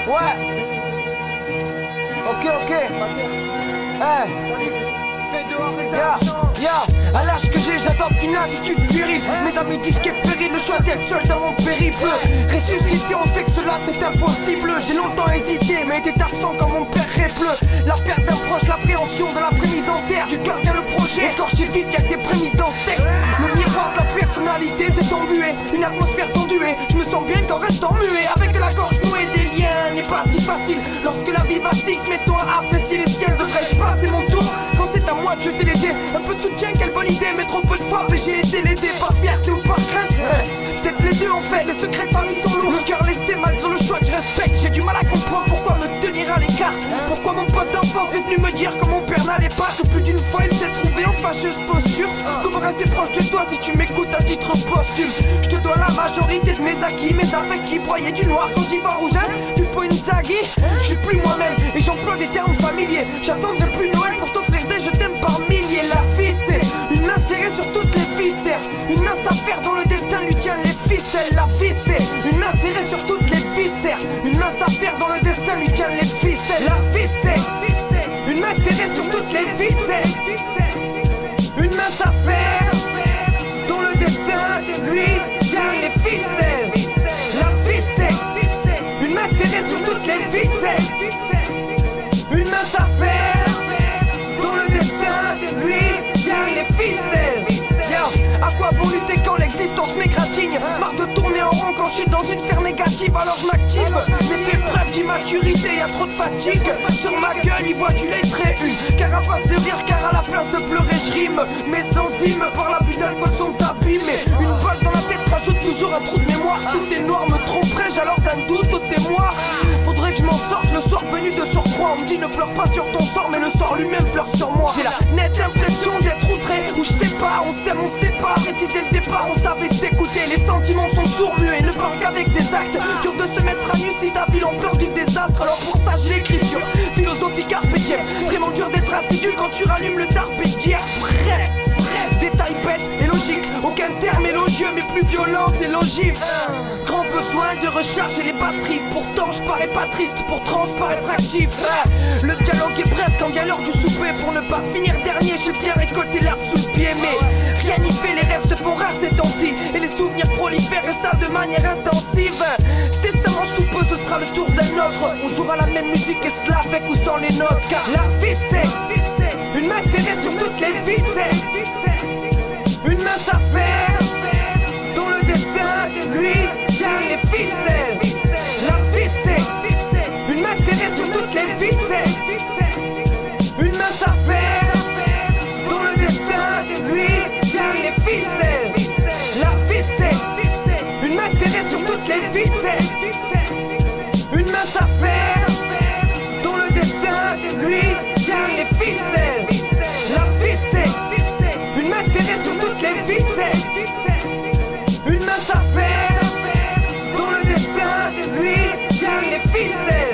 Ouais. Ok. À l'âge que j'ai, j'adopte une attitude puérile. Mes amis disent qu'il est péril, le choix d'être seul dans mon périple. Ressusciter, on sait que cela c'est impossible. J'ai longtemps hésité, mais était absent quand mon père réple. La perte d'un proche, l'appréhension de la prémise en terre. Du cœur vient le projet, écorché vif, y'a que des prémices dans ce texte. Le miroir de la personnalité s'est embué, une atmosphère tendue. Je me sens bien qu'en restant muet, avec de la gorge nouée. Des liens n'est pas si facile lorsque la vie vastisse. Mets-toi à apprécier les ciels, devrais-je passer mon tour quand c'est à moi de jeter les dés. Un peu de soutien, quelle bonne idée, mais trop peu de fois, mais j'ai été l'aider. Par fierté ou par crainte, peut-être les deux en fait. Les secrets de famille sont lourds, le cœur lesté malgré le choix que je respecte. J'ai du mal à comprendre pourquoi me tenir à l'écart. Pourquoi mon pote d'enfance est venu me dire que mon père n'allait pas, que plus d'une fois il s'est trouvé en fâcheuse posture. Comment rester proche de toi si tu m'écoutes à titre posthume? Je te dois la majorité de mes acquis, mes affects qui broyaient du noir quand j'y vois rouge. Pipo Inzaghi, je suis plus moi-même et j'emploie des termes familiers. J'attendrai plus Noël pour t'offrir des je t'aime par milliers. La vie c'est une main serrée sur toutes les viscères, une mince affaire dont le destin lui tient les ficelles. La vie c'est une main serrée sur toutes les viscères, une mince affaire dont le destin lui tient les ficelles. La vie c'est une main serrée sur toutes les viscères, une mince affaire dont le destin lui tient les ficelles. La vie c'est une main serrée sur toutes les viscères, une mince affaire dont le destin lui tient les ficelles. À quoi bon lutter quand l'existence m'égratigne? Marre de tourner en rond quand je suis dans une sphère négative, alors je m'active. Mais fais preuve d'immaturité, y'a trop de fatigue. Sur ma gueule, il voit du lettré, une carapace de rire, car à la place de pleurer, je rime. Mes enzymes par l'abus d'alcool sont abîmées. Une balle dans la tête rajoute toujours un trou de mémoire. Tout est noir, me tromperais-je alors d'un doute au témoin? Faudrait que je m'en sorte le soir venu de surcroît. On me dit ne pleure pas sur ton sort, mais le sort lui-même pleure sur moi. J'ai la nette impression d'être outré, ou je sais pas, on s'aime, on sait pas. Et si dès le départ on savait s'écouter, les sentiments sont sourds muets, ne parlent qu'avec des actes. Dur de se mettre à nu si t'as vu l'ampleur du désastre. Alors pour ça j'ai l'écriture, philosophie carpe diem. Vraiment dur d'être assidu quand tu rallumes le tarpe et dire bref. Détail bête et logique, aucun terme élogieux mais plus violent et logique. Grand besoin de recharger les batteries, pourtant je parais pas triste pour transparaître actif. Le dialogue est bref quand vient l'heure du souper. Pour ne pas finir dernier, j'ai bien récolté l'herbe sous le pied. Mais rien n'y fait, les rêves se font rares ces temps-ci, et les souvenirs prolifèrent et ça de manière intensive. C'est seulement sous peu, ce sera le tour d'un autre. On jouera la même musique et cela avec ou sans les notes. Car la vie c'est une main serrée sur toutes les viscères, une mince affaire dont le destin lui tient les ficelles. La vie c'est une main serrée sur toutes les viscères, une mince affaire dont le destin lui tient les ficelles. La vie c'est une main serrée sur toutes les viscères, une mince affaire dont le destin lui tient les ficelles. La vie c'est une main serrée sur toutes les viscères, une mince affaire dont le destin lui tient les ficelles.